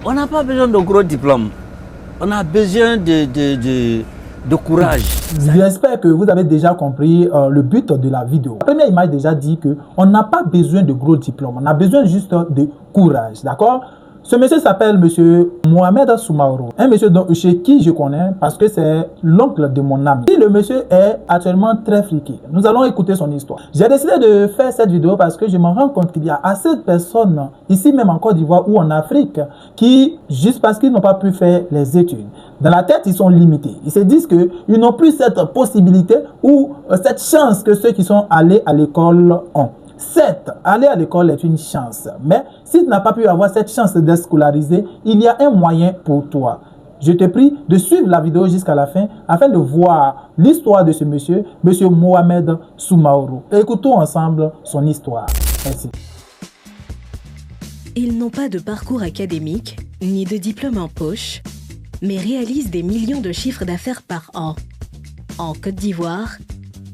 On n'a pas besoin de gros diplômes. On a besoin de courage. J'espère que vous avez déjà compris le but de la vidéo. La première image déjà dit qu'on n'a pas besoin de gros diplômes. On a besoin juste de courage. D'accord? Ce monsieur s'appelle monsieur Mohamed Soumaoro. Un monsieur chez qui je connais parce que c'est l'oncle de mon ami. Le monsieur est actuellement très friqué. Nous allons écouter son histoire. J'ai décidé de faire cette vidéo parce que je me rends compte qu'il y a assez de personnes ici même en Côte d'Ivoire ou en Afrique qui, juste parce qu'ils n'ont pas pu faire les études, dans la tête ils sont limités. Ils se disent qu'ils n'ont plus cette possibilité ou cette chance que ceux qui sont allés à l'école ont. Certes, aller à l'école est une chance, mais si tu n'as pas pu avoir cette chance d'être scolarisé, il y a un moyen pour toi. Je te prie de suivre la vidéo jusqu'à la fin afin de voir l'histoire de ce monsieur, monsieur Mohamed Soumaoro. Écoutons ensemble son histoire. Merci. Ils n'ont pas de parcours académique, ni de diplôme en poche, mais réalisent des millions de chiffres d'affaires par an. En Côte d'Ivoire,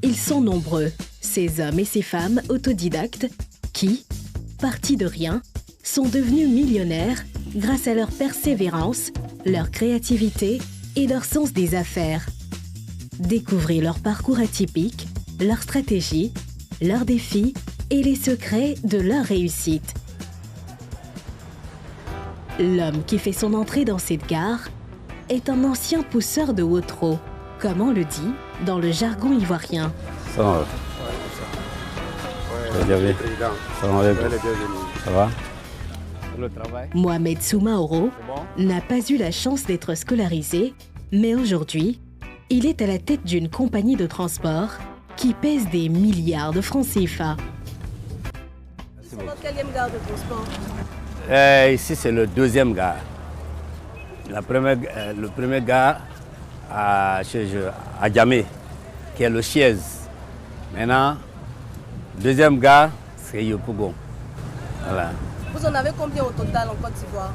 ils sont nombreux, ces hommes et ces femmes autodidactes qui, partis de rien, sont devenus millionnaires grâce à leur persévérance, leur créativité et leur sens des affaires. Découvrez leur parcours atypique, leurs stratégies, leurs défis et les secrets de leur réussite. L'homme qui fait son entrée dans cette gare est un ancien pousseur de Wotro, comme on le dit dans le jargon ivoirien. Ça va? Mohamed Soumaoro n'a pas eu la chance d'être scolarisé, mais aujourd'hui, il est à la tête d'une compagnie de transport qui pèse des milliards de francs CFA. C'est notre quatrième gare de transport. Ici, c'est le deuxième gare. Le premier gare à Djamé, qui est le Chiez. Maintenant, deuxième gare, c'est Yopougon. Voilà. Vous en avez combien au total en Côte d'Ivoire?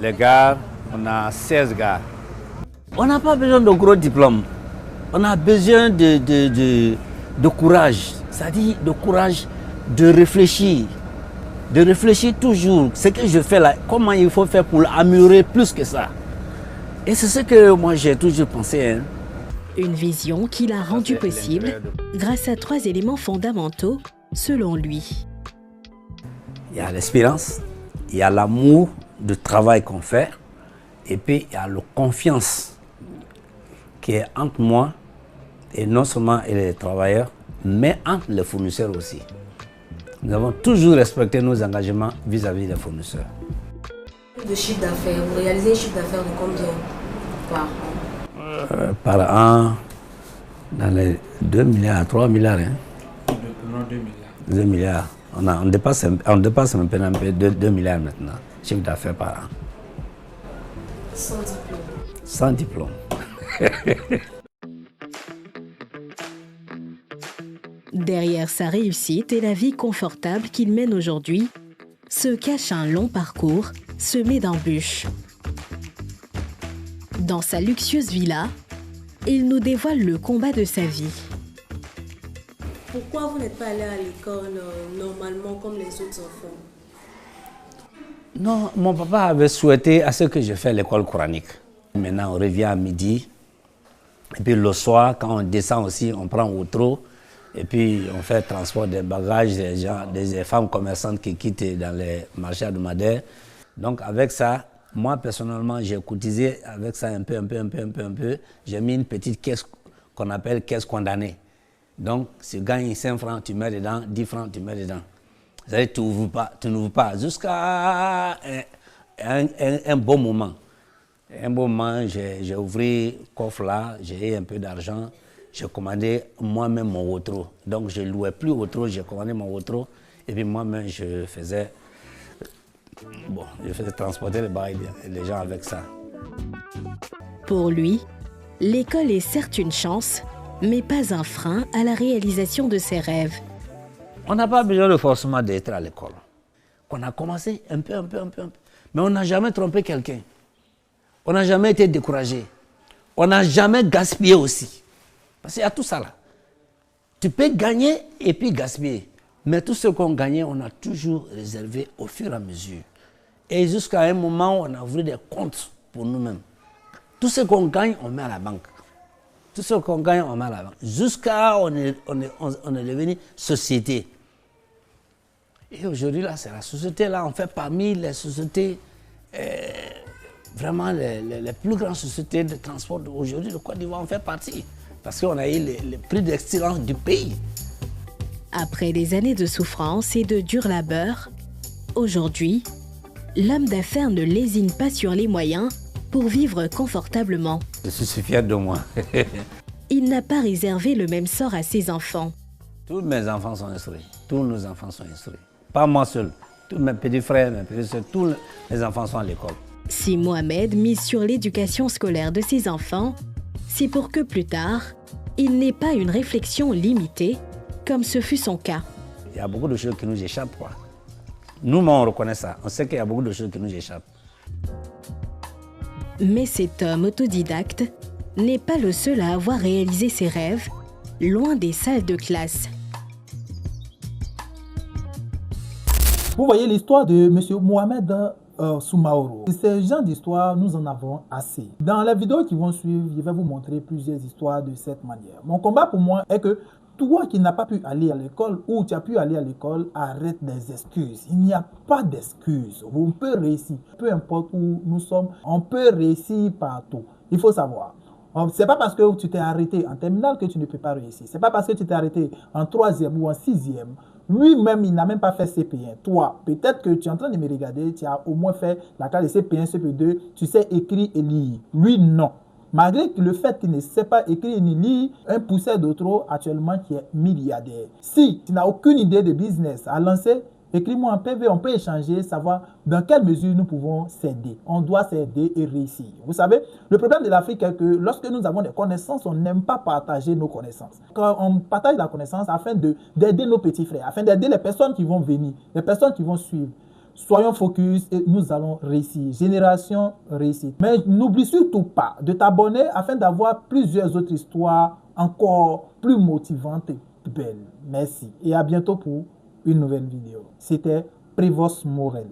Les gares, on a 16 gares. On n'a pas besoin de gros diplômes. On a besoin de courage. C'est-à-dire de courage de réfléchir. De réfléchir toujours. Ce que je fais là, comment il faut faire pour améliorer plus que ça. Et c'est ce que moi j'ai toujours pensé. Hein. Une vision qu'il a rendue possible grâce à 3 éléments fondamentaux, selon lui. Il y a l'espérance, il y a l'amour du travail qu'on fait, et puis il y a la confiance qui est entre moi, et non seulement les travailleurs, mais entre les fournisseurs aussi. Nous avons toujours respecté nos engagements vis-à-vis des fournisseurs. De chiffre d'affaires, vous réalisez un chiffre d'affaires de combien par an? Par an, dans les 2 milliards, 3 milliards. Hein. 2 milliards. On dépasse un peu 2 milliards maintenant, chiffre d'affaires par an. Sans diplôme. Sans diplôme. Derrière sa réussite et la vie confortable qu'il mène aujourd'hui, se cache un long parcours semé d'embûches. Dans sa luxueuse villa, il nous dévoile le combat de sa vie. Pourquoi vous n'êtes pas allé à l'école normalement comme les autres enfants? Non, mon papa avait souhaité à ce que je fasse l'école coranique. Maintenant, on revient à midi. Et puis le soir, quand on descend aussi, on prend Wotro. Et puis on fait transport des bagages des femmes commerçantes qui quittent dans les marchés hebdomadaires. Donc avec ça, moi personnellement, j'ai cotisé avec ça un peu. J'ai mis une petite caisse qu'on appelle caisse condamnée. Donc, si tu gagnes 5 francs, tu mets dedans, 10 francs, tu mets dedans. C'est-à-dire que tu n'ouvres pas jusqu'à un bon moment. Un bon moment, j'ai ouvert le coffre là, j'ai eu un peu d'argent, j'ai commandé moi-même mon Wotro. Donc, je ne louais plus Wotro, j'ai commandé mon Wotro et puis moi-même, je faisais transporter les gens avec ça. Pour lui, l'école est certes une chance, mais pas un frein à la réalisation de ses rêves. On n'a pas besoin de forcément d'être à l'école. On a commencé un peu. Mais on n'a jamais trompé quelqu'un. On n'a jamais été découragé. On n'a jamais gaspillé aussi. Parce qu'il y a tout ça là. Tu peux gagner et puis gaspiller. Mais tout ce qu'on gagnait, on a toujours réservé au fur et à mesure. Et jusqu'à un moment, on a ouvert des comptes pour nous-mêmes. Tout ce qu'on gagne, on met à la banque. Tout ce qu'on gagne, on met à la banque. Jusqu'à on est devenu société. Et aujourd'hui, là, c'est la société, là, on fait parmi les sociétés, vraiment les plus grandes sociétés de transport aujourd'hui, le Côte d'Ivoire en fait partie. Parce qu'on a eu les prix d'excellence du pays. Après des années de souffrance et de dur labeur, aujourd'hui, l'homme d'affaires ne lésine pas sur les moyens pour vivre confortablement. Je suis fier de moi. Il n'a pas réservé le même sort à ses enfants. Tous mes enfants sont instruits. Tous nos enfants sont instruits. Pas moi seul. Tous mes petits frères, mes petites soeurs, tous les enfants sont à l'école. Si Mohamed mise sur l'éducation scolaire de ses enfants, c'est pour que plus tard, il n'ait pas une réflexion limitée, comme ce fut son cas. Il y a beaucoup de choses qui nous échappent, quoi. Nous, on reconnaît ça. On sait qu'il y a beaucoup de choses qui nous échappent. Mais cet homme autodidacte n'est pas le seul à avoir réalisé ses rêves, loin des salles de classe. Vous voyez l'histoire de M. Mohamed Soumaoro. Ces genres d'histoires, nous en avons assez. Dans les vidéos qui vont suivre, je vais vous montrer plusieurs histoires de cette manière. Mon combat pour moi est que toi qui n'as pas pu aller à l'école ou tu as pu aller à l'école, arrête des excuses. Il n'y a pas d'excuses. On peut réussir. Peu importe où nous sommes, on peut réussir partout. Il faut savoir. Ce n'est pas parce que tu t'es arrêté en terminale que tu ne peux pas réussir. Ce n'est pas parce que tu t'es arrêté en 3e ou en 6e. Lui-même, il n'a même pas fait CP1. Toi, peut-être que tu es en train de me regarder, tu as au moins fait la classe de CP1, CP2, tu sais écrire et lire. Lui, non. Malgré le fait qu'il ne sait pas écrire ni lire, un pousseur de trop actuellement qui est milliardaire. Si tu n'as aucune idée de business à lancer, écris-moi en PV, on peut échanger, savoir dans quelle mesure nous pouvons s'aider. On doit s'aider et réussir. Vous savez, le problème de l'Afrique est que lorsque nous avons des connaissances, on n'aime pas partager nos connaissances. Quand on partage la connaissance afin d'aider nos petits frères, afin d'aider les personnes qui vont venir, les personnes qui vont suivre. Soyons focus et nous allons réussir. Génération réussite. Mais n'oublie surtout pas de t'abonner afin d'avoir plusieurs autres histoires encore plus motivantes et belles. Merci et à bientôt pour une nouvelle vidéo. C'était Prévost Morel.